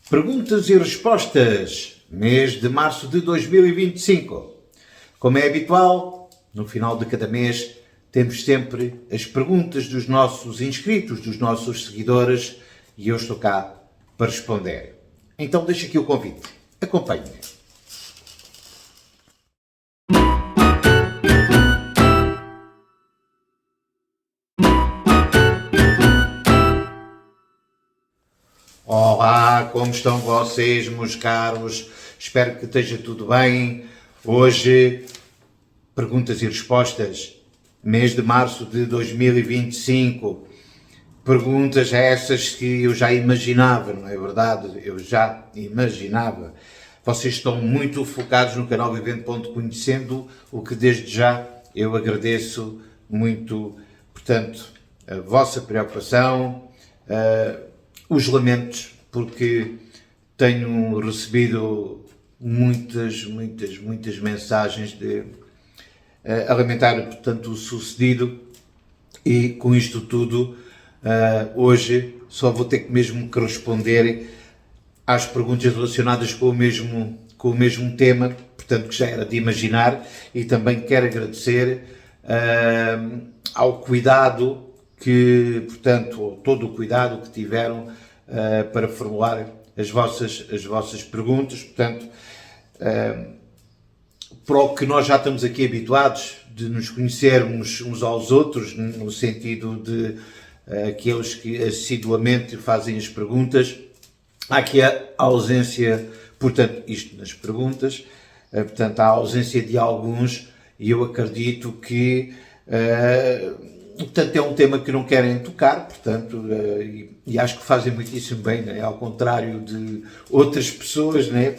Perguntas e respostas, mês de março de 2025. Como é habitual, no final de cada mês temos sempre as perguntas dos nossos inscritos, dos nossos seguidores, e eu estou cá para responder. Então deixo aqui o convite. Acompanhe-me. Olá, como estão vocês, meus caros? Espero que esteja tudo bem. Hoje, perguntas e respostas, mês de março de 2025. Perguntas essas que eu já imaginava, não é verdade? Eu já imaginava. Vocês estão muito focados no canal Vivendo.conhecendo, o que desde já eu agradeço muito, portanto, a vossa preocupação, os lamentos, porque tenho recebido muitas mensagens a lamentar, portanto, o sucedido, e com isto tudo, hoje só vou ter mesmo que responder às perguntas relacionadas com o mesmo tema, portanto, que já era de imaginar, e também quero agradecer ao cuidado portanto, todo o cuidado que tiveram para formular as vossas perguntas, portanto, para o que nós já estamos aqui habituados, de nos conhecermos uns aos outros, no sentido de aqueles que assiduamente fazem as perguntas. Há aqui a ausência, portanto, isto nas perguntas, portanto, há a ausência de alguns, e eu acredito que portanto, é um tema que não querem tocar, portanto, e acho que fazem muitíssimo bem, né? Ao contrário de outras pessoas, né?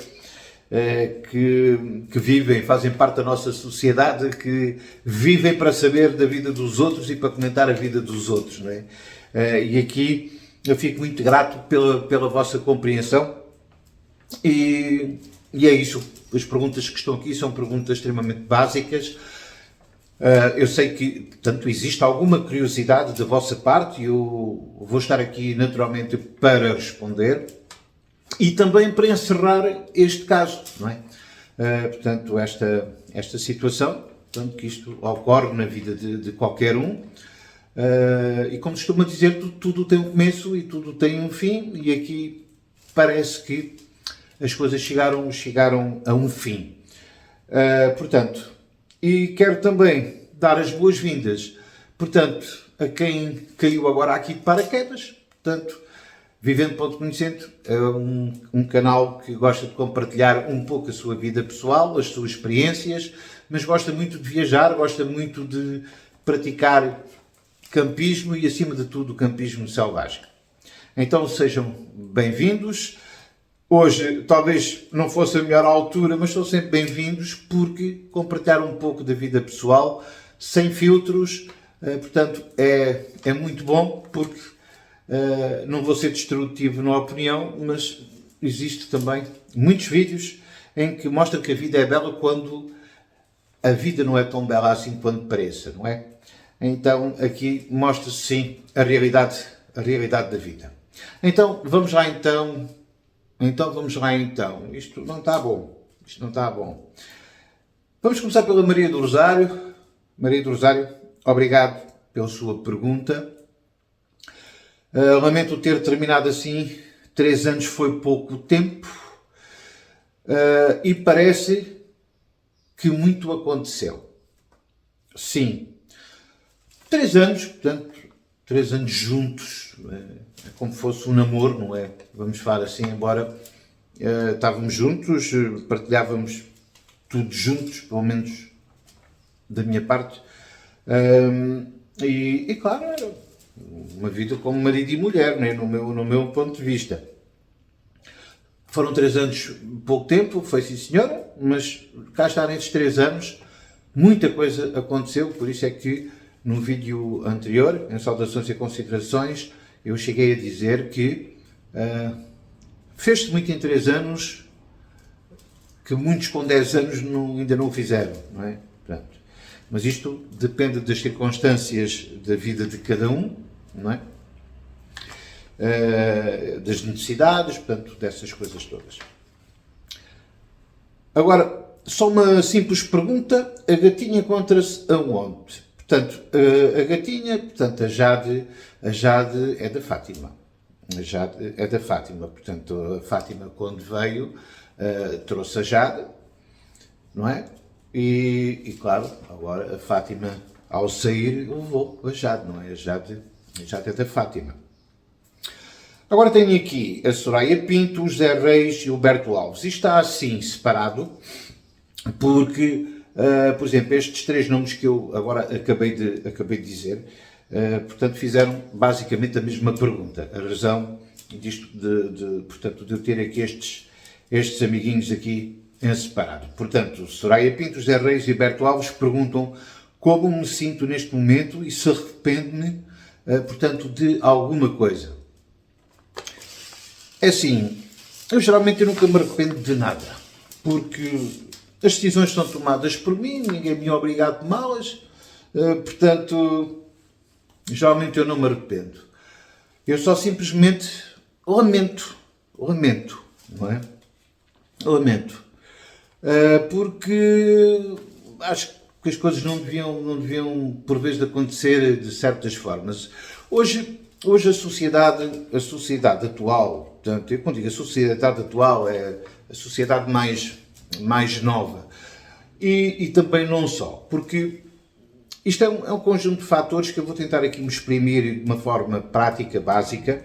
Que vivem, fazem parte da nossa sociedade, que vivem para saber da vida dos outros e para comentar a vida dos outros, né? E aqui eu fico muito grato pela vossa compreensão, e é isso. As perguntas que estão aqui são perguntas extremamente básicas. Eu sei que, portanto, existe alguma curiosidade da vossa parte, e eu vou estar aqui naturalmente para responder e também para encerrar este caso, não é? Portanto, esta situação, portanto, que isto ocorre na vida de qualquer um, e como costuma dizer, tudo tem um começo e tudo tem um fim, e aqui parece que as coisas chegaram a um fim. Portanto, e quero também dar as boas-vindas, portanto, a quem caiu agora aqui de paraquedas. Portanto, Vivendo.conhecendo é um canal que gosta de compartilhar um pouco a sua vida pessoal, as suas experiências, mas gosta muito de viajar, gosta muito de praticar campismo e, acima de tudo, campismo selvagem. Então, sejam bem-vindos. Hoje talvez não fosse a melhor altura, mas são sempre bem-vindos, porque compartilhar um pouco da vida pessoal, sem filtros, portanto, é muito bom, porque não vou ser destrutivo na opinião, mas existe também muitos vídeos em que mostram que a vida é bela quando a vida não é tão bela assim quanto pareça, não é? Então aqui mostra-se sim a realidade da vida. Então vamos lá então. Isto não está bom. Vamos começar pela Maria do Rosário. Maria do Rosário, obrigado pela sua pergunta. Lamento ter terminado assim. 3 anos foi pouco tempo. E parece que muito aconteceu. Sim. 3 anos, portanto, 3 anos juntos, é como se fosse um namoro, não é? Vamos falar assim, embora estávamos juntos, partilhávamos tudo juntos, pelo menos da minha parte, e claro, era uma vida como marido e mulher, né? no meu ponto de vista. Foram 3 anos, pouco tempo, foi sim senhora, mas cá está, nesses 3 anos, muita coisa aconteceu, por isso é que no vídeo anterior, em saudações e considerações, eu cheguei a dizer que fez-se muito em 3 anos, que muitos com 10 anos ainda não o fizeram, não é? Portanto, mas isto depende das circunstâncias da vida de cada um, não é? das necessidades, portanto, dessas coisas todas. Agora, só uma simples pergunta, a gatinha encontra-se aonde? Portanto, a gatinha, portanto, a Jade é da Fátima. A Jade é da Fátima, portanto, a Fátima quando veio trouxe a Jade, não é? E claro, agora a Fátima ao sair levou a Jade, não é? A Jade é da Fátima. Agora tenho aqui a Soraya Pinto, o José Reis e o Alberto Alves. Isto está assim separado porque, por exemplo, estes três nomes que eu agora acabei de dizer, portanto, fizeram basicamente a mesma pergunta. A razão disto, portanto, de eu ter aqui estes amiguinhos aqui em separado. Portanto, Soraya Pinto, José Reis e Alberto Alves perguntam como me sinto neste momento e se arrependo-me, portanto, de alguma coisa. É assim, eu geralmente nunca me arrependo de nada, porque as decisões são tomadas por mim, ninguém me é obrigado a tomá-las, portanto, geralmente eu não me arrependo. Eu só simplesmente lamento, não é? Lamento. Porque acho que as coisas não deviam por vezes de acontecer de certas formas. Hoje a sociedade atual, portanto, eu quando digo a sociedade atual é a sociedade mais nova e também não só, porque isto é um conjunto de fatores que eu vou tentar aqui me exprimir de uma forma prática, básica,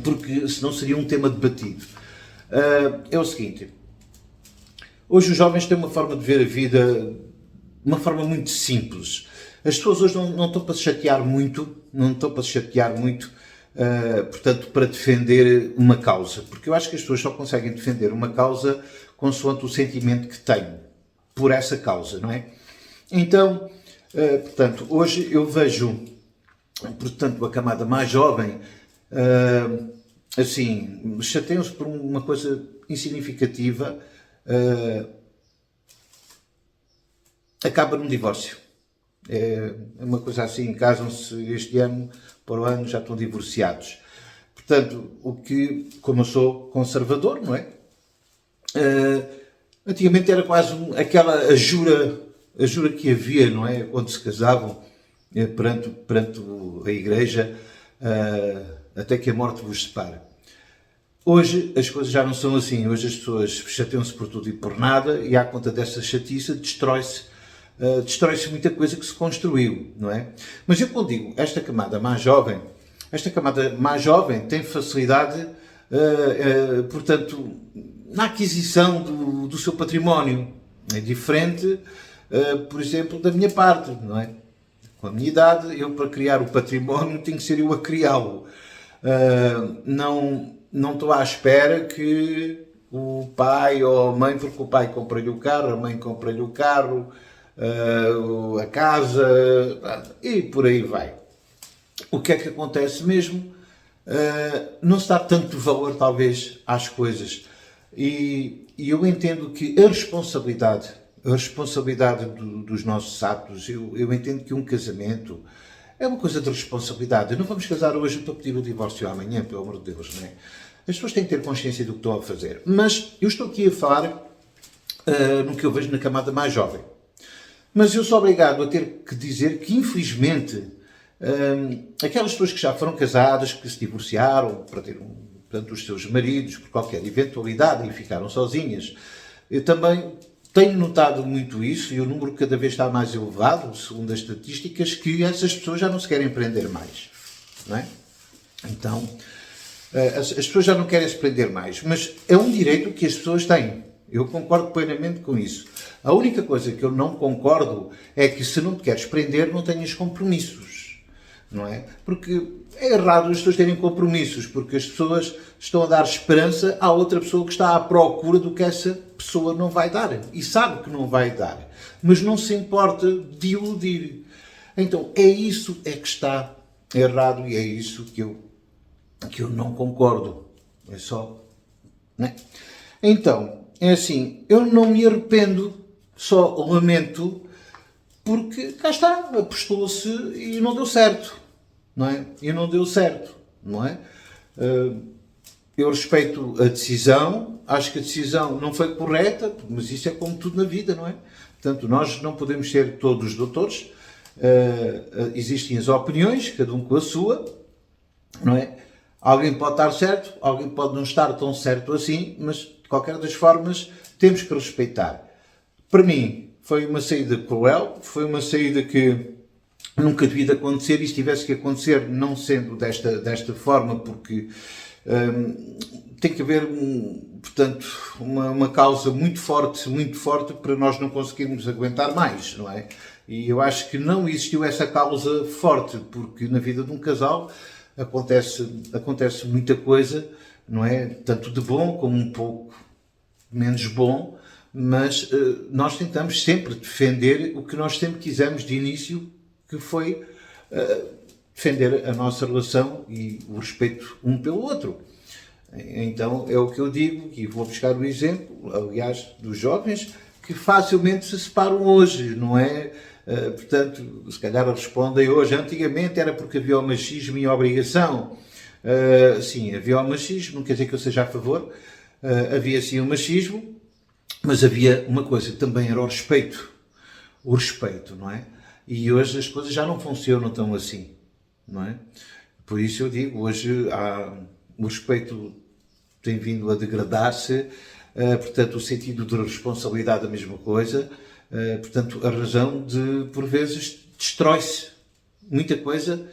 porque senão seria um tema debatido. É o seguinte, hoje os jovens têm uma forma de ver a vida, uma forma muito simples. As pessoas hoje não estão para se chatear muito, portanto, para defender uma causa. Porque eu acho que as pessoas só conseguem defender uma causa consoante o sentimento que têm por essa causa, não é? Então, portanto, hoje eu vejo, portanto, a camada mais jovem, assim, chateiam-se por uma coisa insignificativa, acaba num divórcio. É uma coisa assim, casam-se este ano, para o ano já estão divorciados. Portanto, o que, como eu sou conservador, não é? Antigamente era quase aquela a jura que havia, não é? Quando se casavam perante a igreja, até que a morte vos separe. Hoje as coisas já não são assim. Hoje as pessoas chateiam-se por tudo e por nada e à conta dessa chatice destrói-se muita coisa que se construiu, não é? Mas eu quando digo esta camada mais jovem tem facilidade, portanto, na aquisição do seu património. É diferente, por exemplo, da minha parte, não é? Com a minha idade, eu para criar o património tenho que ser eu a criá-lo. Não estou à espera que o pai ou a mãe, porque o pai compra-lhe o carro, a mãe compra-lhe o carro, a casa e por aí vai. O que é que acontece mesmo? Não se dá tanto valor, talvez, às coisas. E eu entendo que a responsabilidade dos nossos atos, eu entendo que um casamento é uma coisa de responsabilidade. Não vamos casar hoje para pedir o divórcio amanhã, pelo amor de Deus, não é? As pessoas têm que ter consciência do que estão a fazer. Mas eu estou aqui a falar no que eu vejo na camada mais jovem. Mas eu sou obrigado a ter que dizer que, infelizmente, aquelas pessoas que já foram casadas, que se divorciaram, perderam, portanto, os seus maridos por qualquer eventualidade e ficaram sozinhas, eu também tenho notado muito isso e o número cada vez está mais elevado, segundo as estatísticas, que essas pessoas já não se querem prender mais, não é? Então, as pessoas já não querem se prender mais, mas é um direito que as pessoas têm. Eu concordo plenamente com isso. A única coisa que eu não concordo é que se não te queres prender, não tenhas compromissos, não é? Porque é errado as pessoas terem compromissos, porque as pessoas estão a dar esperança à outra pessoa que está à procura do que essa pessoa não vai dar. E sabe que não vai dar, mas não se importa de iludir. Então, é isso é que está errado e é isso que eu não concordo. É só, não é? Então, é assim, eu não me arrependo, só lamento, porque cá está, apostou-se e não deu certo, não é? E não deu certo, não é? Eu respeito a decisão, acho que a decisão não foi correta, mas isso é como tudo na vida, não é? Portanto, nós não podemos ser todos doutores, existem as opiniões, cada um com a sua, não é? Alguém pode estar certo, alguém pode não estar tão certo assim, mas de qualquer das formas temos que respeitar. Para mim, foi uma saída cruel, foi uma saída que nunca devia acontecer, e se tivesse que acontecer, não sendo desta forma, porque tem que haver, portanto, uma causa muito forte para nós não conseguirmos aguentar mais, não é? E eu acho que não existiu essa causa forte, porque na vida de um casal acontece muita coisa, não é? Tanto de bom como um pouco menos bom, mas nós tentamos sempre defender o que nós sempre quisemos de início, que foi defender a nossa relação e o respeito um pelo outro. Então é o que eu digo, e vou buscar o exemplo, aliás, dos jovens que facilmente se separam hoje, não é? Portanto, se calhar respondem hoje, antigamente era porque havia o machismo e a obrigação. Sim, havia o machismo, não quer dizer que eu seja a favor, havia sim o machismo, mas havia uma coisa, também era o respeito, não é? E hoje as coisas já não funcionam tão assim, não é? Por isso eu digo, hoje o respeito tem vindo a degradar-se, portanto o sentido de responsabilidade é a mesma coisa, portanto a razão de, por vezes, destrói-se muita coisa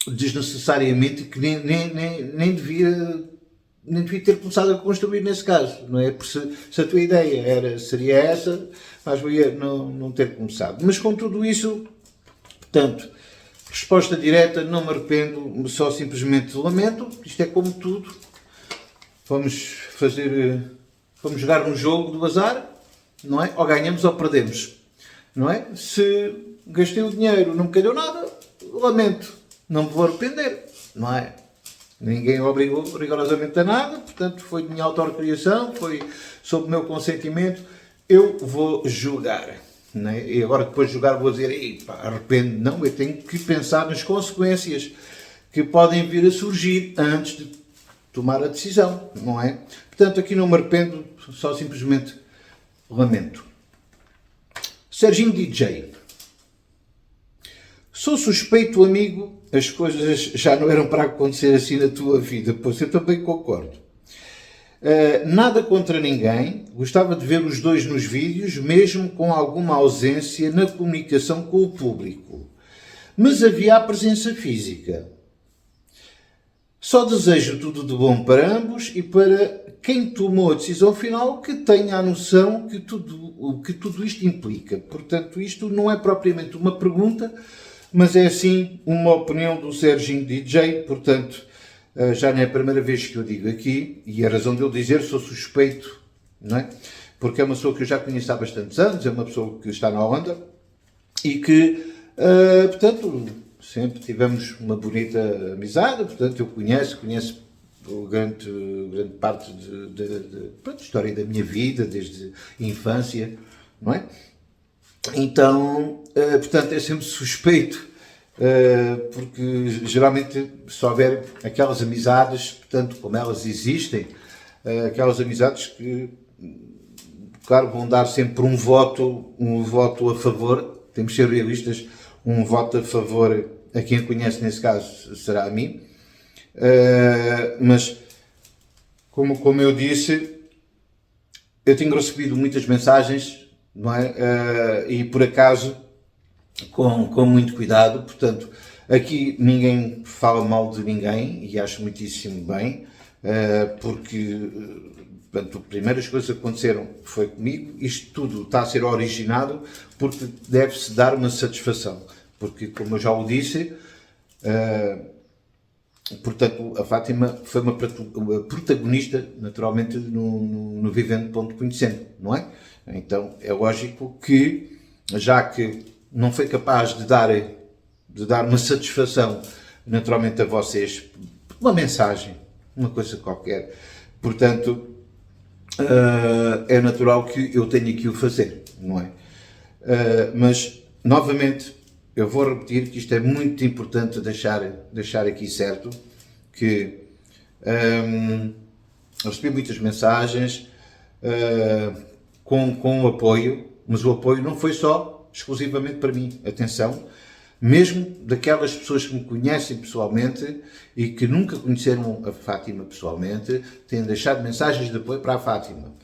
desnecessariamente, que nem devia ter começado a construir nesse caso, não é? Porque se a tua ideia seria essa, mas valia não ter começado. Mas com tudo isso, portanto, resposta direta, não me arrependo, só simplesmente lamento. Isto é como tudo. Vamos jogar um jogo do azar, não é? Ou ganhamos ou perdemos, não é? Se gastei o dinheiro, não me calhou nada, lamento, não me vou arrepender, não é? Ninguém obrigou rigorosamente a nada, portanto foi de minha autorrecriação, foi sob o meu consentimento. Eu vou julgar, não é? E agora depois de julgar vou dizer, arrependo. Não, eu tenho que pensar nas consequências que podem vir a surgir antes de tomar a decisão, não é? Portanto, aqui não me arrependo, só simplesmente lamento. Serginho DJ. Sou suspeito, amigo, as coisas já não eram para acontecer assim na tua vida, pois eu também concordo. Nada contra ninguém, gostava de ver os dois nos vídeos, mesmo com alguma ausência na comunicação com o público. Mas havia a presença física. Só desejo tudo de bom para ambos e para quem tomou a decisão final que tenha a noção o que tudo isto implica. Portanto, isto não é propriamente uma pergunta, mas é sim uma opinião do Serginho DJ, portanto, já não é a primeira vez que eu digo aqui, e a razão de eu dizer, sou suspeito, não é? Porque é uma pessoa que eu já conheço há bastantes anos, é uma pessoa que está na Holanda, e que, portanto, sempre tivemos uma bonita amizade, portanto, eu conheço grande parte da história da minha vida, desde a infância, não é? Então, portanto, é sempre suspeito, porque geralmente se houver aquelas amizades, portanto, como elas existem, aquelas amizades que, claro, vão dar sempre um voto a favor, temos de ser realistas, um voto a favor a quem conhece, nesse caso será a mim, mas, como eu disse, eu tenho recebido muitas mensagens, não é? E por acaso, com muito cuidado, portanto, aqui ninguém fala mal de ninguém, e acho muitíssimo bem, porque, portanto, as primeiras coisas que aconteceram foi comigo, isto tudo está a ser originado porque deve-se dar uma satisfação, porque, como eu já o disse, portanto, a Fátima foi uma protagonista, naturalmente, no Vivendo Ponto Conhecendo, não é? Então, é lógico que, já que não foi capaz de dar uma satisfação, naturalmente, a vocês, uma mensagem, uma coisa qualquer, portanto, é natural que eu tenha que o fazer, não é? Mas, novamente, eu vou repetir que isto é muito importante deixar aqui certo, que recebi muitas mensagens com apoio, mas o apoio não foi só exclusivamente para mim. Atenção, mesmo daquelas pessoas que me conhecem pessoalmente e que nunca conheceram a Fátima pessoalmente, têm deixado mensagens de apoio para a Fátima.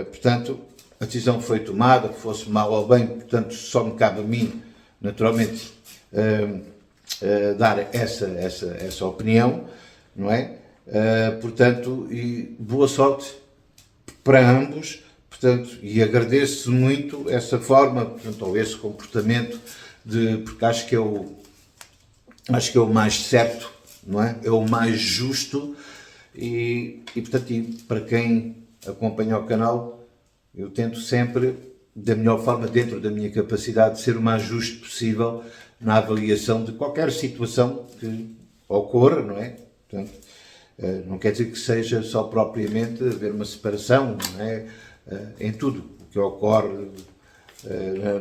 Portanto, a decisão foi tomada, que fosse mal ou bem, portanto, só me cabe a mim, naturalmente, dar essa opinião, não é? Portanto, e boa sorte para ambos, portanto, e agradeço muito essa forma, portanto, ou esse comportamento, porque acho que é o mais certo, não é? É o mais justo e portanto, para quem acompanha o canal, eu tento sempre, da melhor forma, dentro da minha capacidade, de ser o mais justo possível na avaliação de qualquer situação que ocorra, não é? Portanto, não quer dizer que seja só propriamente haver uma separação, não é? Em tudo o que ocorre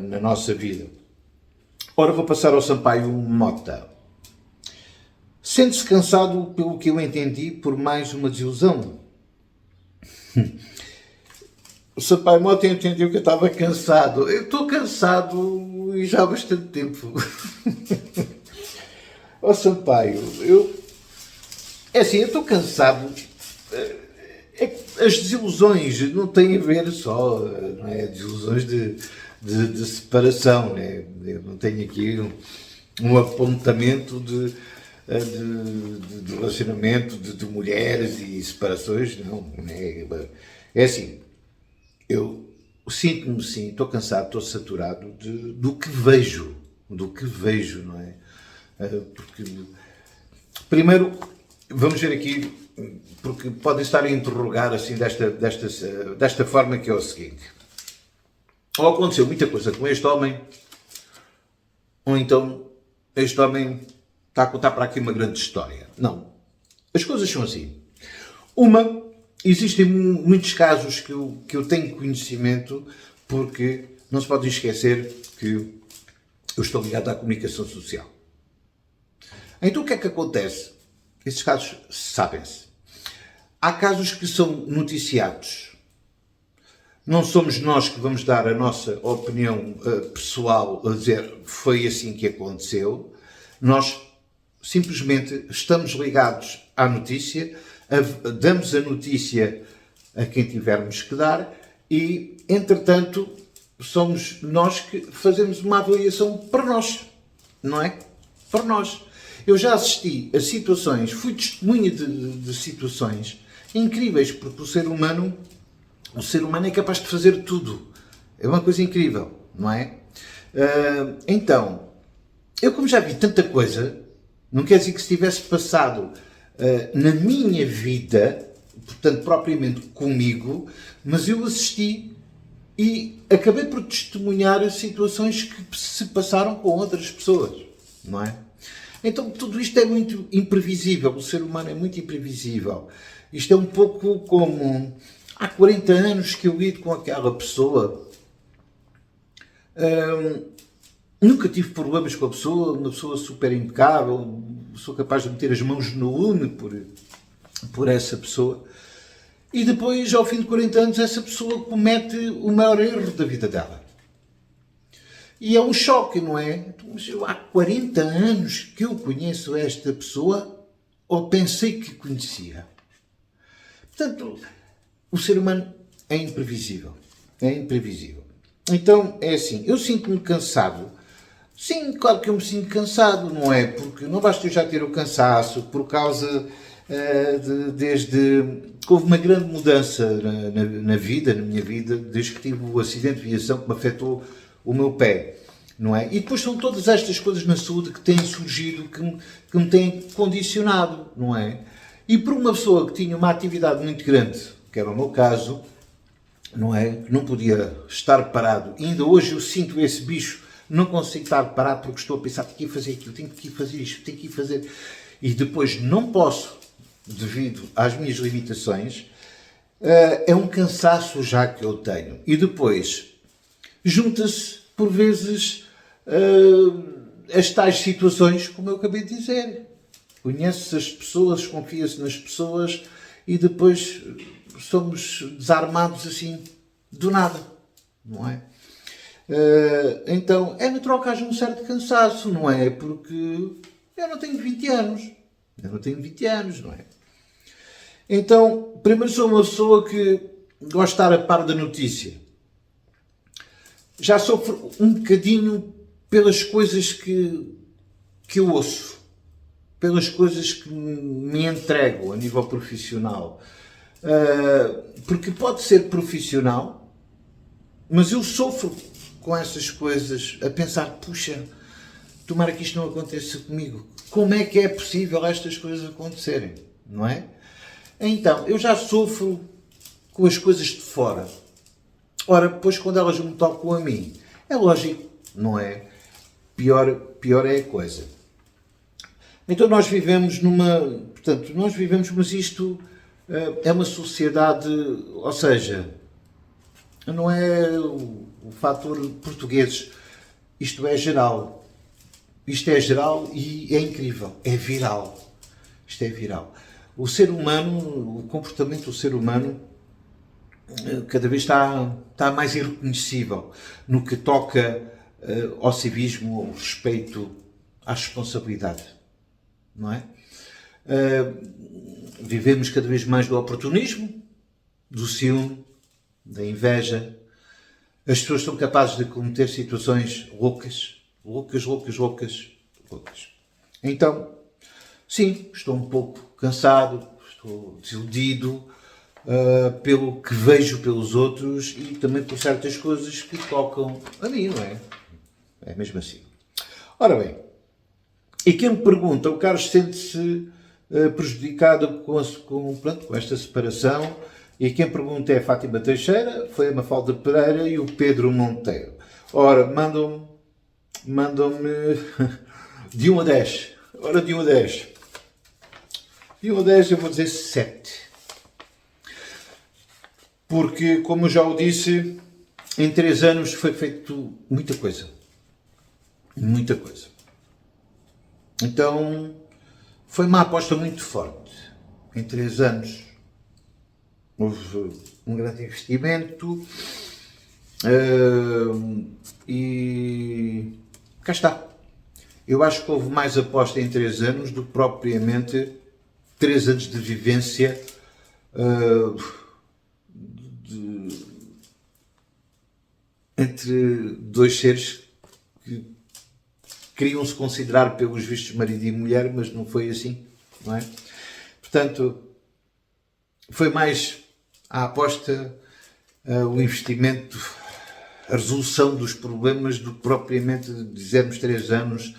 na nossa vida. Ora, vou passar ao Sampaio Mota. Sente-se cansado, pelo que eu entendi, por mais uma desilusão? O Sampaio Mota entendeu que eu estava cansado. Eu estou cansado e já há bastante tempo. Ó Sampaio, é assim, eu estou cansado. As desilusões não têm a ver só, não é? Desilusões de separação, né? Eu não tenho aqui um apontamento de relacionamento de mulheres e separações, não. É assim, eu sinto-me sim, estou cansado, estou saturado do que vejo, não é? Porque, primeiro, vamos ver aqui, porque podem estar a interrogar assim desta forma, que é o seguinte: ou aconteceu muita coisa com este homem, ou então este homem está a contar para aqui uma grande história. Não. As coisas são assim. Existem muitos casos que eu tenho conhecimento, porque não se pode esquecer que eu estou ligado à comunicação social. Então o que é que acontece? Esses casos sabem-se. Há casos que são noticiados. Não somos nós que vamos dar a nossa opinião pessoal a dizer foi assim que aconteceu. Nós simplesmente estamos ligados à notícia, damos a notícia a quem tivermos que dar e, entretanto, somos nós que fazemos uma avaliação para nós, não é? Para nós. Eu já assisti a situações, fui testemunha de situações incríveis, porque o ser humano é capaz de fazer tudo. É uma coisa incrível, não é? Então, eu como já vi tanta coisa, não quer dizer que se tivesse passado na minha vida, portanto, propriamente comigo, mas eu assisti e acabei por testemunhar situações que se passaram com outras pessoas, não é? Então, tudo isto é muito imprevisível, o ser humano é muito imprevisível. Isto é um pouco como há 40 anos que eu lido com aquela pessoa, nunca tive problemas com a pessoa, uma pessoa super impecável, sou capaz de meter as mãos no lume por essa pessoa, e depois, ao fim de 40 anos, essa pessoa comete o maior erro da vida dela. E é um choque, não é? Mas eu há 40 anos que eu conheço esta pessoa, ou pensei que conhecia. Portanto, o ser humano é imprevisível. É imprevisível. Então, é assim, eu sinto-me cansado. Sim, claro que eu me sinto cansado, não é? Porque não basta eu já ter o cansaço, por causa desde que houve uma grande mudança na minha vida, desde que tive o acidente de viação que me afetou o meu pé, não é? E depois são todas estas coisas na saúde que têm surgido, que me têm condicionado, não é? E por uma pessoa que tinha uma atividade muito grande, que era o meu caso, não é? Que não podia estar parado. E ainda hoje eu sinto esse bicho, não consigo estar parado porque estou a pensar, tenho que ir fazer aquilo, tenho que ir fazer isto, tenho que ir fazer... E depois não posso, devido às minhas limitações, é um cansaço já que eu tenho. E depois junta-se, por vezes, as tais situações, como eu acabei de dizer. Conhece as pessoas, confia-se nas pessoas e depois somos desarmados assim, do nada, não é? Então, é natural que haja um certo cansaço, não é? Porque eu não tenho 20 anos. Eu não tenho 20 anos, não é? Então, primeiro sou uma pessoa que gosta de estar a par da notícia. Já sofro um bocadinho pelas coisas que eu ouço, pelas coisas que me entrego a nível profissional. Porque pode ser profissional, mas eu sofro com essas coisas, a pensar, puxa, tomara que isto não aconteça comigo. Como é que é possível estas coisas acontecerem, não é? Então, eu já sofro com as coisas de fora. Ora, depois quando elas me tocam a mim, é lógico, não é? Pior é a coisa. Então nós vivemos mas isto é uma sociedade, ou seja, não é o fator português, isto é geral. Isto é geral e é incrível, é viral. Isto é viral. O ser humano, o comportamento do ser humano cada vez está mais irreconhecível no que toca ao civismo, ao respeito, à responsabilidade, não é? Vivemos cada vez mais do oportunismo, do ciúme, da inveja. As pessoas são capazes de cometer situações loucas. Então, sim, estou um pouco cansado, estou desiludido pelo que vejo pelos outros e também por certas coisas que tocam a mim, não é? É mesmo assim. Ora bem, e quem me pergunta, o Carlos sente-se prejudicado com esta separação, e quem pergunta é a Fátima Teixeira, foi a Mafalda Pereira e o Pedro Monteiro. Ora, mandam-me de 1 a 10. Ora, de 1 a 10. De 1 a 10 eu vou dizer 7. Porque, como eu já o disse, em 3 anos foi feito muita coisa. Muita coisa. Então, foi uma aposta muito forte. Em 3 anos houve um grande investimento e cá está. Eu acho que houve mais aposta em 3 anos do que propriamente 3 anos de vivência entre dois seres que queriam se considerar pelos vistos marido e mulher, mas não foi assim, não é? Portanto, foi mais a aposta, o investimento, a resolução dos problemas do que propriamente dizermos 3 anos,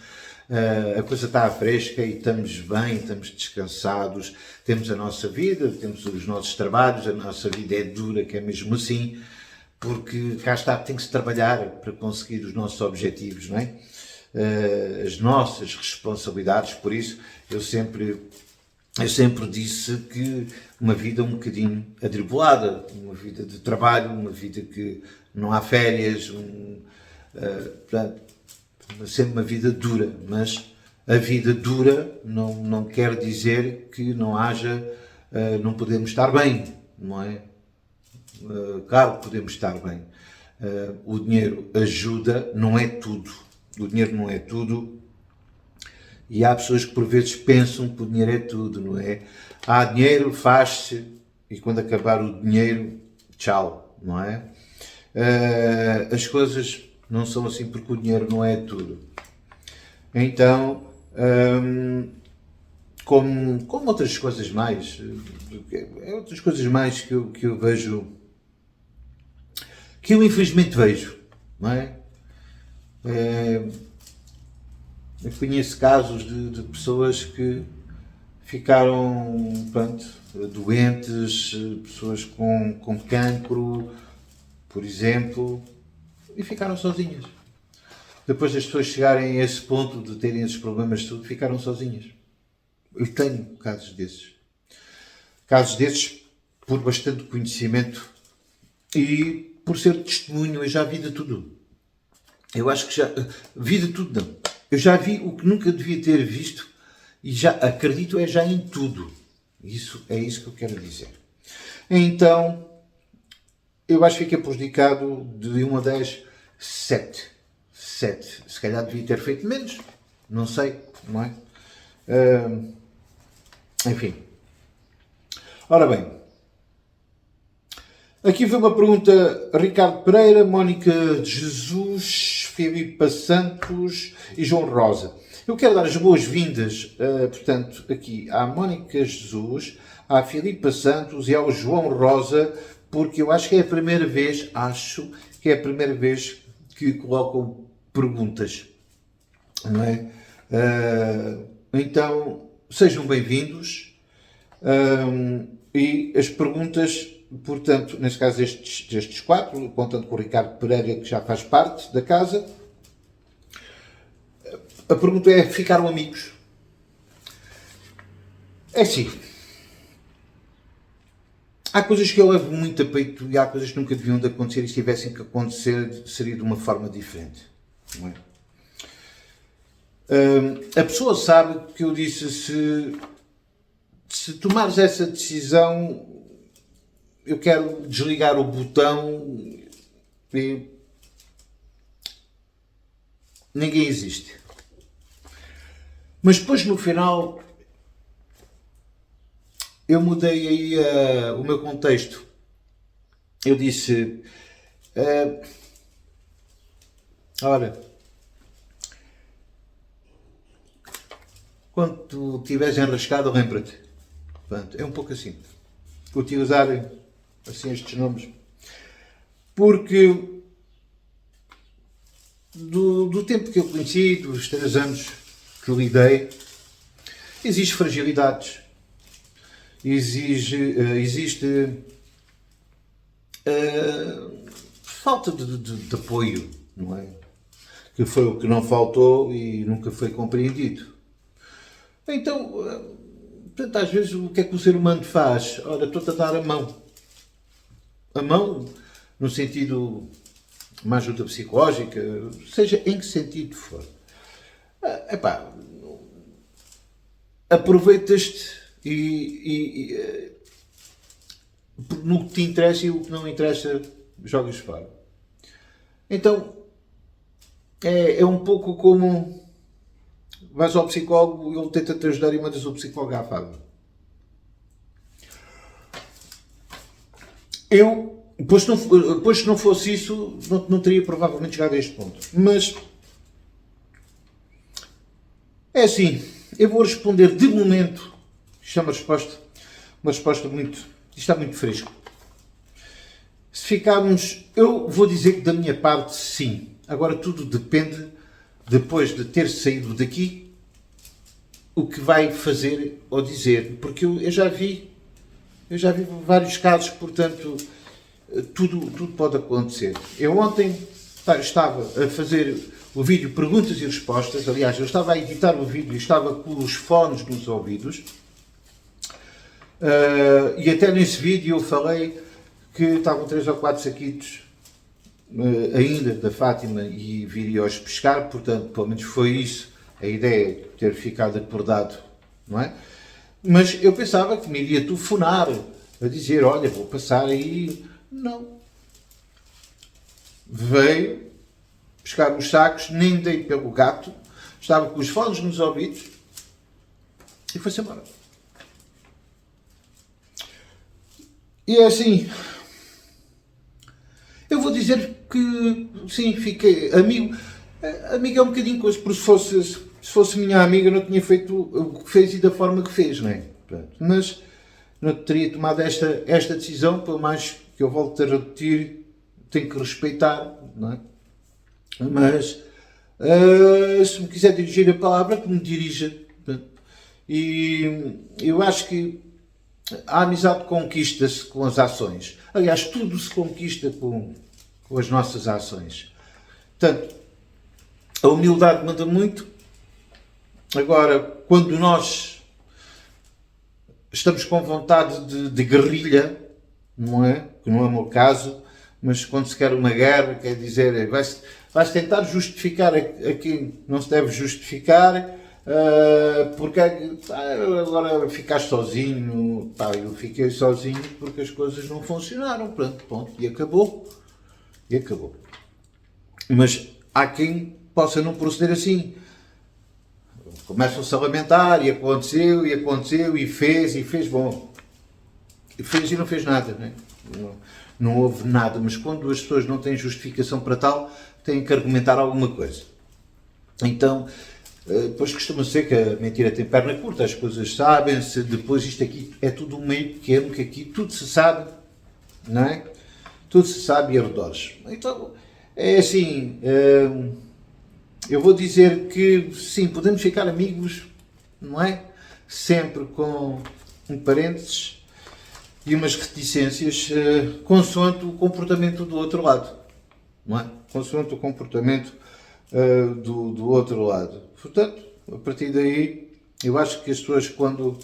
a coisa está fresca e estamos bem, estamos descansados, temos a nossa vida, temos os nossos trabalhos, a nossa vida é dura, que é mesmo assim, porque cá está, tem que se trabalhar para conseguir os nossos objetivos, não é? As nossas responsabilidades, por isso eu sempre disse que uma vida um bocadinho atribulada, uma vida de trabalho, uma vida que não há férias, sempre uma vida dura, mas a vida dura não quer dizer que não haja, não podemos estar bem, não é? Claro que podemos estar bem. O dinheiro ajuda, não é tudo. O dinheiro não é tudo. E há pessoas que por vezes pensam que o dinheiro é tudo, não é? Há dinheiro, faz-se, e quando acabar o dinheiro, tchau, não é? As coisas não são assim porque o dinheiro não é tudo. Então, como outras coisas mais, que eu vejo, que eu infelizmente vejo, não é? Eu conheço casos de pessoas que ficaram, doentes, pessoas com cancro, por exemplo, e ficaram sozinhas. Depois das pessoas chegarem a esse ponto de terem esses problemas de saúde, ficaram sozinhas. Eu tenho casos desses. Casos desses por bastante conhecimento e por ser testemunho. Eu já vi de tudo. Eu acho que já vi de tudo, não. Eu já vi o que nunca devia ter visto E já acredito é já em tudo. Isso é isso que eu quero dizer. Então, eu acho que fiquei prejudicado de 1 a 10, 7. 7. Se calhar devia ter feito menos. Não sei, não é? Enfim. Ora bem. Aqui foi uma pergunta Ricardo Pereira, Mónica de Jesus, Filipe Santos e João Rosa. Eu quero dar as boas-vindas, portanto, aqui à Mónica Jesus, à Filipe Santos e ao João Rosa, porque eu acho que é a primeira vez, que colocam perguntas, não é? Então, sejam bem-vindos e as perguntas, portanto, neste caso destes 4, contando com o Ricardo Pereira, que já faz parte da casa, a pergunta é: ficaram amigos? É assim. Há coisas que eu levo muito a peito e há coisas que nunca deviam de acontecer, e se tivessem que acontecer seria de uma forma diferente. Não é? A pessoa sabe que eu disse: se tomares essa decisão, eu quero desligar o botão e ninguém existe. Mas depois no final eu mudei aí o meu contexto. Eu disse: ora, quando tu estiveres enrascado, lembra-te. Portanto, é um pouco assim. Vou te usar assim estes nomes. Porque do tempo que eu conheci, dos 3 anos que eu lidei, existe fragilidades. Existe falta de apoio, não é? Que foi o que não faltou e nunca foi compreendido. Então, portanto, às vezes, o que é que o ser humano faz? Ora, estou-te a dar a mão. A mão, no sentido, uma ajuda psicológica, seja em que sentido for. Aproveitas-te no que te interessa, e o que não interessa jogas fora. Então é um pouco como vais ao psicólogo e ele tenta-te ajudar e mandas o psicólogo à fábrica. Depois se não fosse isso, não teria provavelmente chegado a este ponto. Mas é assim, eu vou responder de momento. Isto é uma resposta muito, isto está muito fresco. Se ficarmos, eu vou dizer que da minha parte sim. Agora tudo depende, depois de ter saído daqui, o que vai fazer ou dizer. Porque eu já vi vários casos, portanto, tudo pode acontecer. Eu ontem estava a fazer o vídeo perguntas e respostas, aliás, eu estava a editar o vídeo e estava com os fones nos ouvidos, e até nesse vídeo eu falei que estavam 3 ou 4 saquitos ainda da Fátima e viria-os pescar, portanto, pelo menos foi isso a ideia de ter ficado acordado, não é? Mas eu pensava que me iria telefonar a dizer: olha, vou passar aí. Não. Veio pescar os sacos, nem dei pelo gato, estava com os fones nos ouvidos e foi-se embora. E é assim, eu vou dizer que sim, fiquei amigo. Amigo é um bocadinho coisa, porque se fosse minha amiga não tinha feito o que fez e da forma que fez, não é? Mas não teria tomado esta decisão, pelo mais que eu volte a repetir, tenho que respeitar, não é? Mas se me quiser dirigir a palavra, que me dirija. E eu acho que a amizade conquista-se com as ações. Aliás, tudo se conquista com as nossas ações. Portanto, a humildade manda muito. Agora, quando nós estamos com vontade de guerrilha, não é? Que não é o meu caso, mas quando se quer uma guerra, quer dizer, vai-se tentar justificar a quem não se deve justificar, porque agora ficaste sozinho, pá, eu fiquei sozinho porque as coisas não funcionaram, pronto, ponto, e acabou, mas há quem possa não proceder assim, começam-se a lamentar, e aconteceu, e fez, bom, fez e não fez nada, né? Não houve nada, mas quando as pessoas não têm justificação para tal, têm que argumentar alguma coisa. Então, depois costuma ser que a mentira tem perna curta, as coisas sabem-se, depois isto aqui é tudo um meio pequeno, que aqui tudo se sabe, não é? Tudo se sabe e arredores. Então, é assim, eu vou dizer que sim, podemos ficar amigos, não é? Sempre com parênteses e umas reticências, consoante o comportamento do outro lado, não é? Consoante o comportamento do outro lado. Portanto, a partir daí, eu acho que as pessoas quando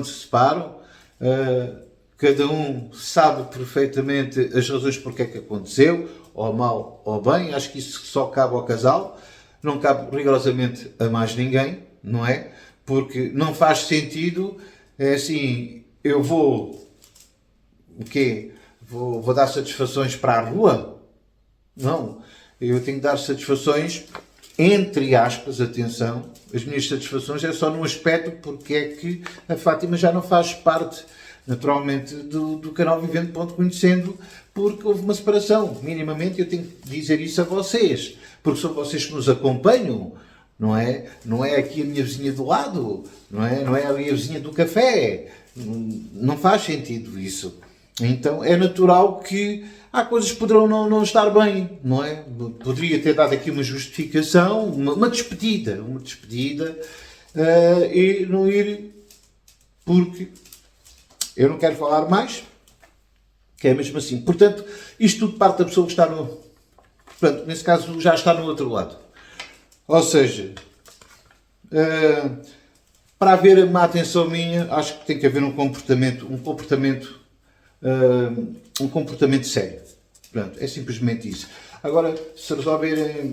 se separam, cada um sabe perfeitamente as razões porque é que aconteceu, ou mal ou bem, acho que isso só cabe ao casal, não cabe rigorosamente a mais ninguém, não é? Porque não faz sentido, é assim, eu vou, o quê? Vou dar satisfações para a rua? Não, eu tenho que dar satisfações, entre aspas, atenção, as minhas satisfações é só num aspecto, porque é que a Fátima já não faz parte, naturalmente, do canal Vivendo Ponto Conhecendo, porque houve uma separação. Minimamente eu tenho que dizer isso a vocês, porque são vocês que nos acompanham, não é? Não é aqui a minha vizinha do lado, não é a minha vizinha do café, não faz sentido isso. Então é natural que há coisas que poderão não estar bem, não é? Poderia ter dado aqui uma justificação, uma despedida, e não ir, porque eu não quero falar mais, que é mesmo assim. Portanto, isto tudo parte da pessoa que está no... Portanto, nesse caso já está no outro lado. Ou seja, para haver uma atenção minha, acho que tem que haver um comportamento sério. Pronto, é simplesmente isso. Agora, se resolverem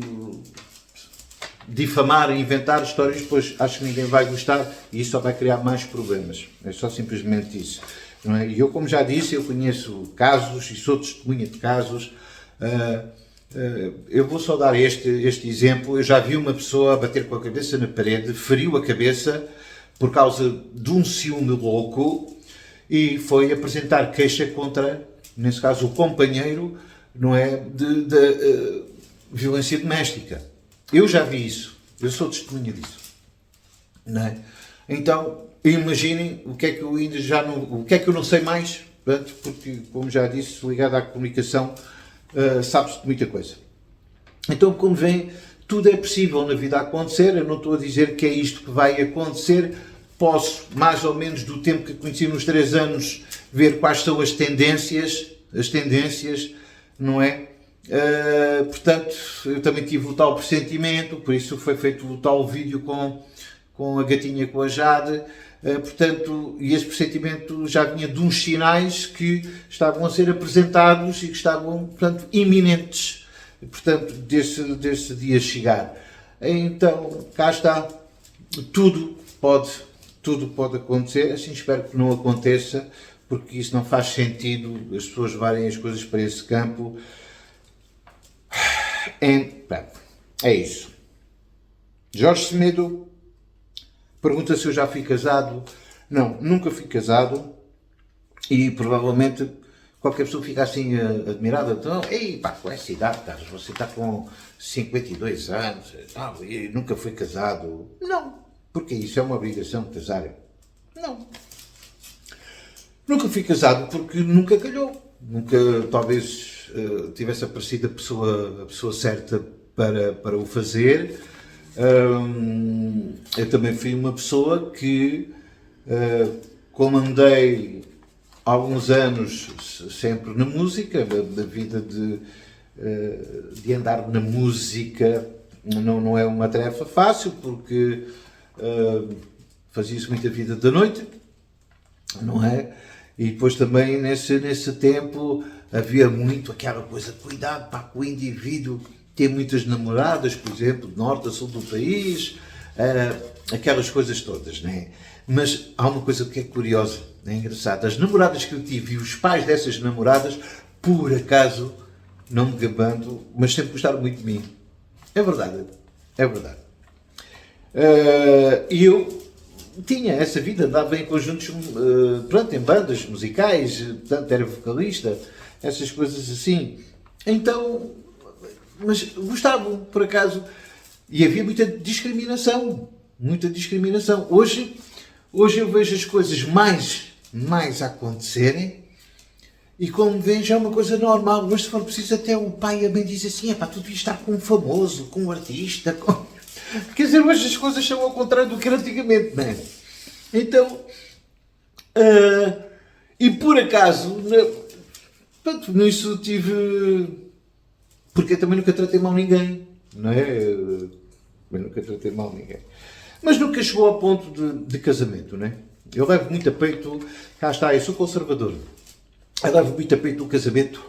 difamar, inventar histórias, depois acho que ninguém vai gostar e isso só vai criar mais problemas. É só simplesmente isso. Não é? E eu, como já disse, eu conheço casos e sou testemunha de casos. Eu vou só dar este exemplo. Eu já vi uma pessoa bater com a cabeça na parede, feriu a cabeça por causa de um ciúme louco e foi apresentar queixa contra, nesse caso, o companheiro, não é, de violência doméstica. Eu já vi isso. Eu sou testemunha disso. Não é? Então, imaginem o que é que eu ainda já não... O que é que eu não sei mais, portanto, porque, como já disse, ligado à comunicação, sabe-se de muita coisa. Então, como veem, tudo é possível na vida acontecer. Eu não estou a dizer que é isto que vai acontecer. Posso, mais ou menos do tempo que conheci nos 3 anos, ver quais são as tendências, não é? Portanto, eu também tive o tal pressentimento, por isso foi feito o tal vídeo com a gatinha, com a Jade. Portanto, e esse pressentimento já vinha de uns sinais que estavam a ser apresentados e que estavam, portanto, iminentes, portanto, desse dia chegar. Então, cá está, tudo pode acontecer, assim espero que não aconteça, porque isso não faz sentido, as pessoas levarem as coisas para esse campo. É isso. Jorge Semedo pergunta se eu já fui casado. Não, nunca fui casado e provavelmente qualquer pessoa fica assim admirada. Então, ei pá, com essa idade, você está com 52 anos e nunca fui casado. Não, porque isso é uma obrigação de casar. Não. Nunca fui casado porque nunca calhou. Nunca, talvez, tivesse aparecido a pessoa certa para o fazer. Eu também fui uma pessoa que, como andei alguns anos sempre na música, da vida de andar na música não é uma tarefa fácil, porque fazia-se muita vida da noite, não é? E depois também nesse tempo havia muito aquela coisa de cuidado para o indivíduo ter muitas namoradas, por exemplo, de norte a sul do país, aquelas coisas todas, né? Mas há uma coisa que é curiosa, é engraçada. As namoradas que eu tive e os pais dessas namoradas, por acaso, não me gabando, mas sempre gostaram muito de mim. É verdade, é verdade. E eu tinha essa vida, andava em conjuntos, pronto, em bandas musicais, portanto, era vocalista, essas coisas assim. Então, mas gostavam, por acaso, e havia muita discriminação, muita discriminação. Hoje eu vejo as coisas mais a acontecerem, e como veem já é uma coisa normal. Mas se for preciso, até o pai e a mãe dizem assim, tu devias estar com um famoso, com um artista, com... Quer dizer, hoje as coisas são ao contrário do que era antigamente, não é? Então, e por acaso, pronto, nisso tive... Porque eu também nunca tratei mal ninguém, não é? Eu nunca tratei mal ninguém. Mas nunca chegou ao ponto de casamento, não é? Eu levo muito a peito, cá está, eu sou conservador. Eu levo muito a peito o casamento,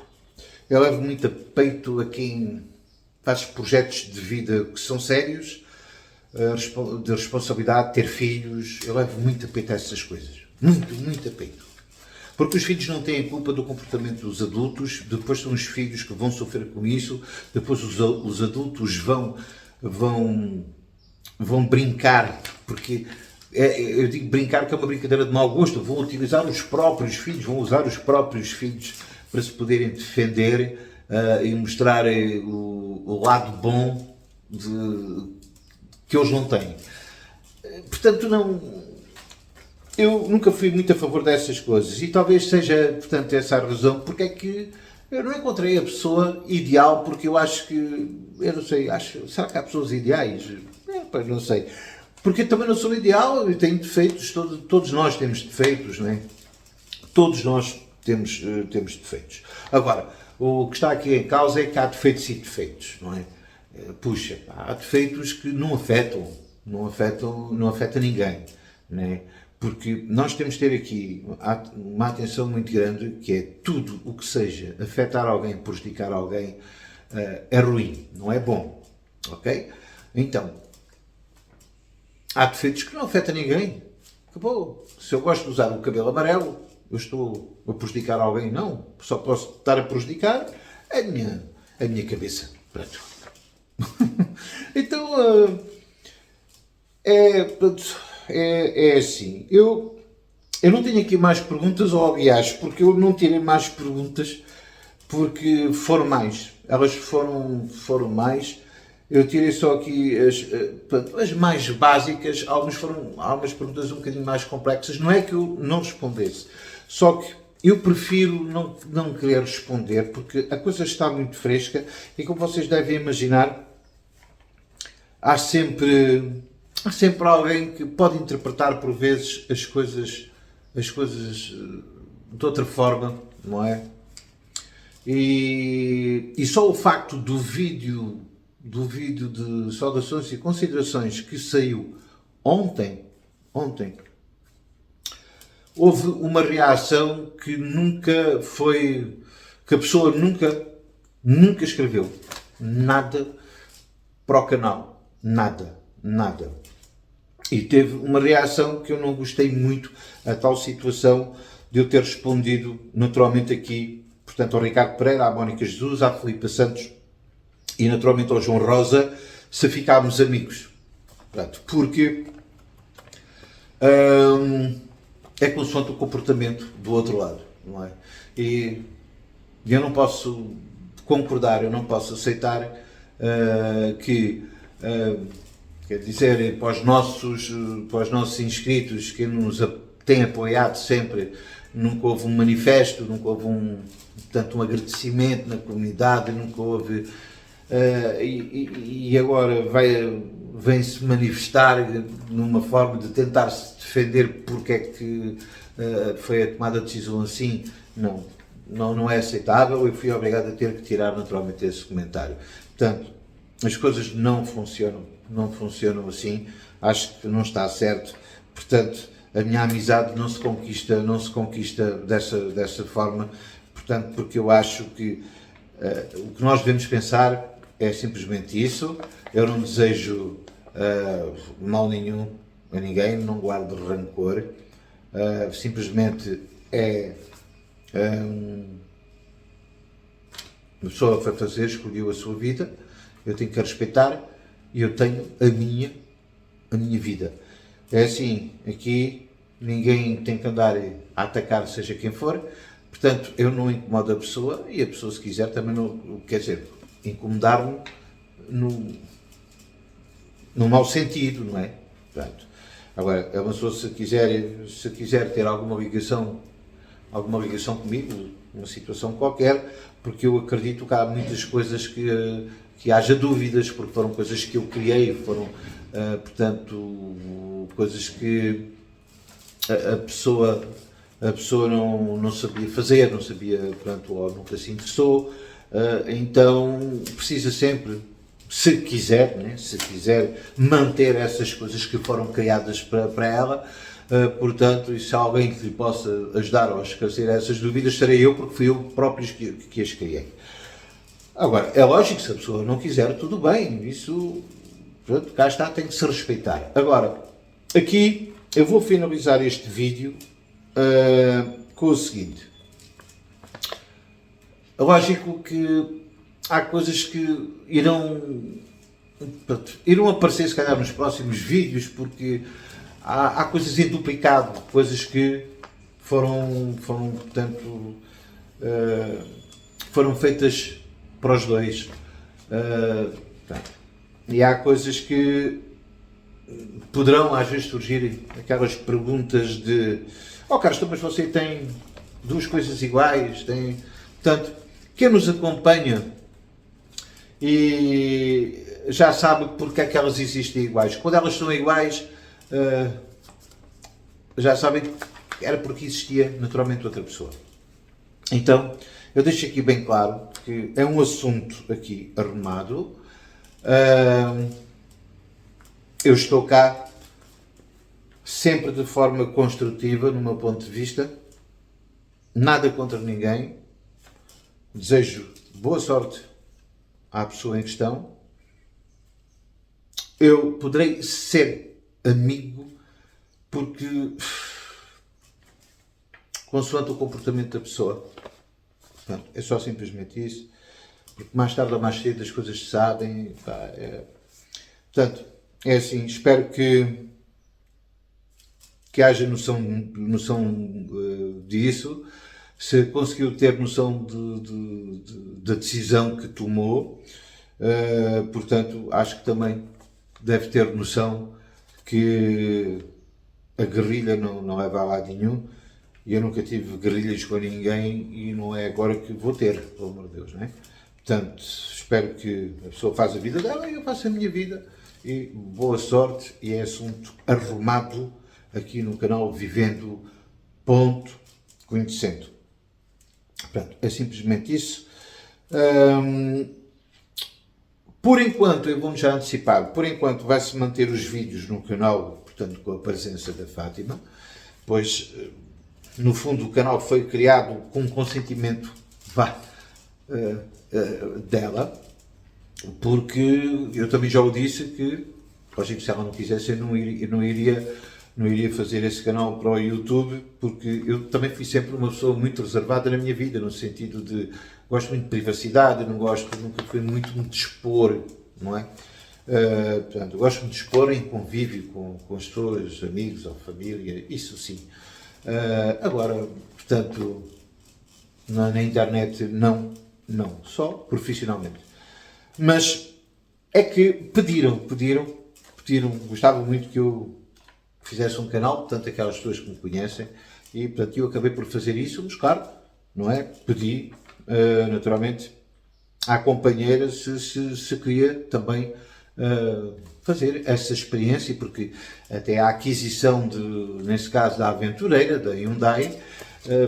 eu levo muito a peito a quem faz projetos de vida que são sérios, de responsabilidade, ter filhos, eu levo muito a peito a essas coisas. Muito a peito. Porque os filhos não têm culpa do comportamento dos adultos, depois são os filhos que vão sofrer com isso, depois os adultos vão brincar, porque eu digo brincar que é uma brincadeira de mau gosto, vão utilizar os próprios filhos, vão usar os próprios filhos para se poderem defender e mostrar o lado bom que eles não têm. Portanto, eu nunca fui muito a favor dessas coisas e talvez seja, portanto, essa a razão porque é que eu não encontrei a pessoa ideal, porque eu acho que, eu não sei, será que há pessoas ideais? Não sei. Porque eu também não sou ideal, eu tenho defeitos, todos nós temos defeitos, não é? Todos nós temos defeitos. Agora, o que está aqui em causa é que há defeitos e defeitos, não é? Puxa, há defeitos que não afetam ninguém, não é? Porque nós temos de ter aqui uma atenção muito grande, que é tudo o que seja afetar alguém, prejudicar alguém, é ruim, não é bom, ok? Então, há defeitos que não afetam ninguém. Acabou. Se eu gosto de usar o cabelo amarelo, eu estou a prejudicar alguém? Não. Só posso estar a prejudicar a minha cabeça. Pronto. Então, é assim. Eu não tenho aqui mais perguntas, ou aliás, porque eu não tirei mais perguntas, porque foram mais. Elas foram mais. Eu tirei só aqui as mais básicas, algumas perguntas um bocadinho mais complexas. Não é que eu não respondesse, só que eu prefiro não querer responder, porque a coisa está muito fresca e, como vocês devem imaginar, há sempre alguém que pode interpretar por vezes as coisas de outra forma, não é? E só o facto do vídeo de saudações e considerações que saiu ontem, houve uma reação que que a pessoa nunca escreveu nada para o canal, nada. E teve uma reação que eu não gostei muito, a tal situação de eu ter respondido naturalmente aqui, portanto, ao Ricardo Pereira, à Mónica Jesus, à Filipa Santos e naturalmente ao João Rosa, se ficarmos amigos. Portanto, porque é consoante o comportamento do outro lado, não é? E eu não posso concordar, eu não posso aceitar quer dizer, para os nossos inscritos que nos têm apoiado sempre, nunca houve um manifesto, nunca houve um agradecimento na comunidade, nunca houve... e agora vem-se manifestar numa forma de tentar se defender porque é que foi a tomada de decisão assim. Não é aceitável. Eu fui obrigado a ter que tirar naturalmente esse comentário. Portanto, as coisas não funcionam assim. Acho que não está certo. Portanto, a minha amizade não se conquista dessa forma. Portanto, porque eu acho que o que nós devemos pensar é simplesmente isso. Eu não desejo mal nenhum a ninguém, não guardo rancor, simplesmente é uma pessoa foi fazer, escolheu a sua vida, eu tenho que a respeitar e eu tenho a minha vida. É assim, aqui ninguém tem que andar a atacar seja quem for, portanto eu não incomodo a pessoa e a pessoa se quiser também não, quer dizer, incomodar-me no mau sentido, não é? Portanto, agora, a pessoa se quiser ter alguma ligação comigo, uma situação qualquer, porque eu acredito que há muitas coisas que haja dúvidas, porque foram coisas que eu criei, foram, portanto, coisas que a pessoa não sabia fazer, não sabia, portanto, ou nunca se interessou, então precisa sempre, se quiser, né, se quiser manter essas coisas que foram criadas para ela, portanto, e se há alguém que lhe possa ajudar ou esclarecer essas dúvidas, serei eu, porque fui eu próprio que as criei. Agora, é lógico que se a pessoa não quiser, tudo bem, isso, pronto, cá está, tem que se respeitar. Agora, aqui eu vou finalizar este vídeo com o seguinte. É lógico que há coisas que irão aparecer, se calhar, nos próximos vídeos, porque há coisas em duplicado, coisas que portanto, foram feitas para os dois. E há coisas que poderão às vezes surgir aquelas perguntas de Carlos, mas você tem duas coisas iguais, portanto, quem nos acompanha e já sabe porque é que elas existem iguais. Quando elas são iguais, já sabem que era porque existia naturalmente outra pessoa. Então, eu deixo aqui bem claro que é um assunto aqui arrumado. Eu estou cá sempre de forma construtiva, no meu ponto de vista. Nada contra ninguém. Desejo boa sorte à pessoa em questão. Eu poderei ser amigo porque, consoante o comportamento da pessoa, portanto, é só simplesmente isso, porque mais tarde ou mais cedo as coisas se sabem, portanto, é assim, espero que haja noção disso, se conseguiu ter noção da decisão que tomou, portanto, acho que também deve ter noção que a guerrilha não leva a lado nenhum, e eu nunca tive guerrilhas com ninguém e não é agora que vou ter, pelo amor de Deus, não é? Portanto, espero que a pessoa faça a vida dela e eu faço a minha vida, e boa sorte, e é assunto arrumado aqui no canal Vivendo Conhecendo. Portanto, é simplesmente isso. Por enquanto, eu vou já antecipar, por enquanto vai-se manter os vídeos no canal, portanto, com a presença da Fátima, pois, no fundo, o canal foi criado com consentimento dela, porque eu também já o disse que, lógico, se ela não quisesse, eu não iria fazer esse canal para o YouTube, porque eu também fui sempre uma pessoa muito reservada na minha vida, no sentido de gosto muito de privacidade, nunca fui muito me dispor, não é? Portanto, gosto de me dispor em convívio com as pessoas, amigos ou família, isso sim. Agora, portanto, na internet não, só profissionalmente. Mas é que pediram, gostavam muito que eu fizesse um canal, portanto, aquelas pessoas que me conhecem, e portanto eu acabei por fazer isso, buscar, não é? Pedi, naturalmente, à companheira se queria também fazer essa experiência, porque até a aquisição, nesse caso, da aventureira, da Hyundai,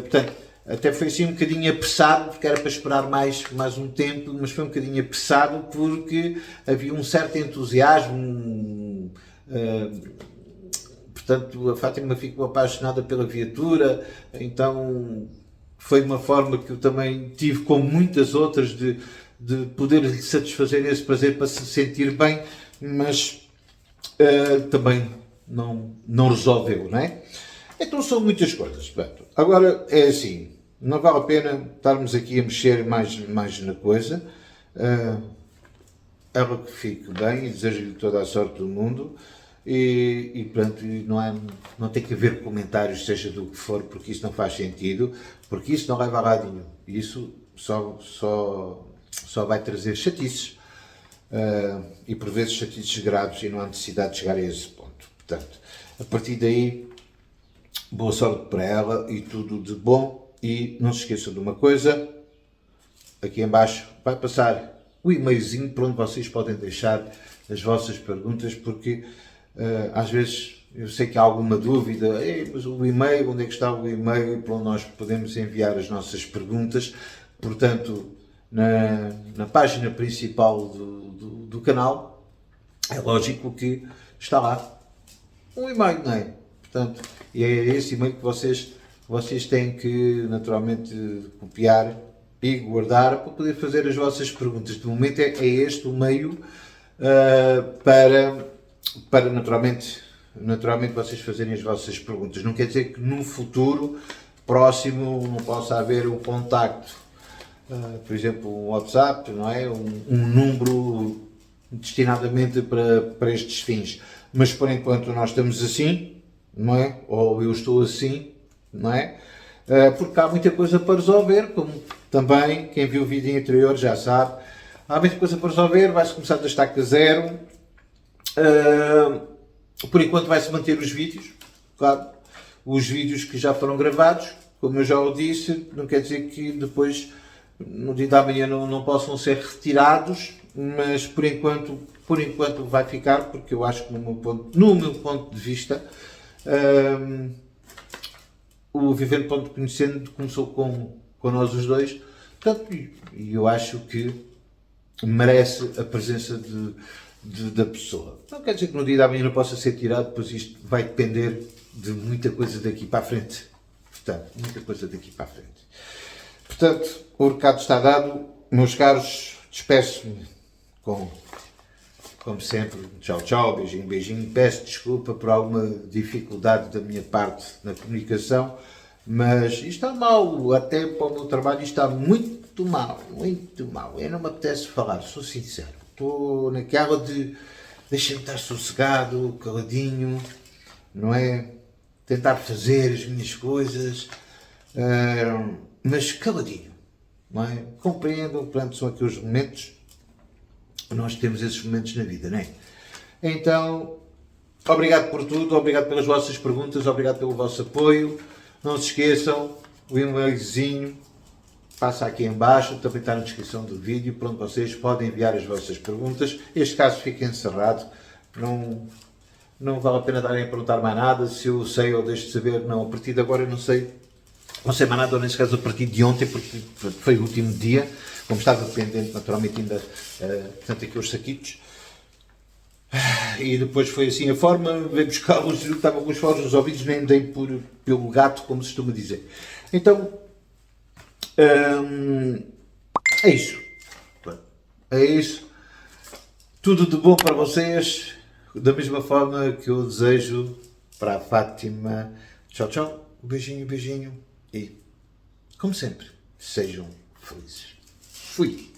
portanto, até foi assim um bocadinho apressado, porque era para esperar mais um tempo, mas foi um bocadinho apressado porque havia um certo entusiasmo, portanto a Fátima ficou apaixonada pela viatura, então foi uma forma que eu também tive, com muitas outras, de poder satisfazer esse prazer para se sentir bem, mas também não resolveu, não é? Então são muitas coisas. Portanto, agora é assim, não vale a pena estarmos aqui a mexer mais na coisa. Ela que fique bem e desejo-lhe toda a sorte do mundo. E pronto, não tem que haver comentários, seja do que for, porque isso não faz sentido, porque isso não leva a lado nenhum. Isso só vai trazer chatices. E por vezes chatices graves, e não há necessidade de chegar a esse ponto. Portanto, a partir daí, boa sorte para ela e tudo de bom. E não se esqueçam de uma coisa, aqui em baixo vai passar o e-mailzinho para onde vocês podem deixar as vossas perguntas, porque às vezes eu sei que há alguma dúvida, mas o e-mail, onde é que está o e-mail para onde nós podemos enviar as nossas perguntas? Portanto, na página principal do canal, é lógico que está lá um e-mail, não é? Portanto, e é esse e-mail que vocês têm que naturalmente copiar e guardar para poder fazer as vossas perguntas. De momento é este o meio para naturalmente vocês fazerem as vossas perguntas. Não quer dizer que num futuro próximo não possa haver um contacto, por exemplo, um WhatsApp, não é? Um número destinadamente para estes fins. Mas por enquanto nós estamos assim, não é? Ou eu estou assim, não é? Porque há muita coisa para resolver, como também quem viu o vídeo anterior já sabe. Há muita coisa para resolver, vai-se começar da estaca zero. Por enquanto vai-se manter os vídeos, claro, os vídeos que já foram gravados, como eu já o disse, não quer dizer que depois, no dia da manhã, não possam ser retirados, mas por enquanto vai ficar, porque eu acho que no meu ponto de vista, o Vivendo Ponto Conhecendo começou com nós os dois, portanto, e eu acho que merece a presença da pessoa. Não quer dizer que no dia da manhã não possa ser tirado, pois isto vai depender de muita coisa daqui para a frente. Portanto, muita coisa daqui para a frente. Portanto, o recado está dado. Meus caros, despeço-me como sempre, tchau, tchau, beijinho, beijinho. Peço desculpa por alguma dificuldade da minha parte na comunicação, mas isto está mal, até para o meu trabalho isto está muito mal, muito mal. Eu não me apetece falar, sou sincero. Estou naquela de deixa-me estar sossegado, caladinho, não é? Tentar fazer as minhas coisas, mas caladinho, não é? Compreendo, portanto, são aqui os momentos, nós temos esses momentos na vida, não é? Então, obrigado por tudo, obrigado pelas vossas perguntas, obrigado pelo vosso apoio. Não se esqueçam, o e-mailzinho passa aqui em baixo, também está na descrição do vídeo, para onde vocês podem enviar as vossas perguntas. Este caso fica encerrado, não vale a pena darem a perguntar mais nada, se eu sei ou deixo de saber, não, a partir de agora eu não sei mais nada, ou nesse caso a partir de ontem, porque foi o último dia, como estava dependente naturalmente ainda, portanto aqui os saquitos, e depois foi assim a forma, veio buscá-los, estava com os fones nos ouvidos, nem dei pelo gato, como se costuma dizer. Então, é isso. É isso. Tudo de bom para vocês, da mesma forma que eu desejo para a Fátima. Tchau, tchau. Um beijinho, beijinho. E, como sempre, sejam felizes. Fui.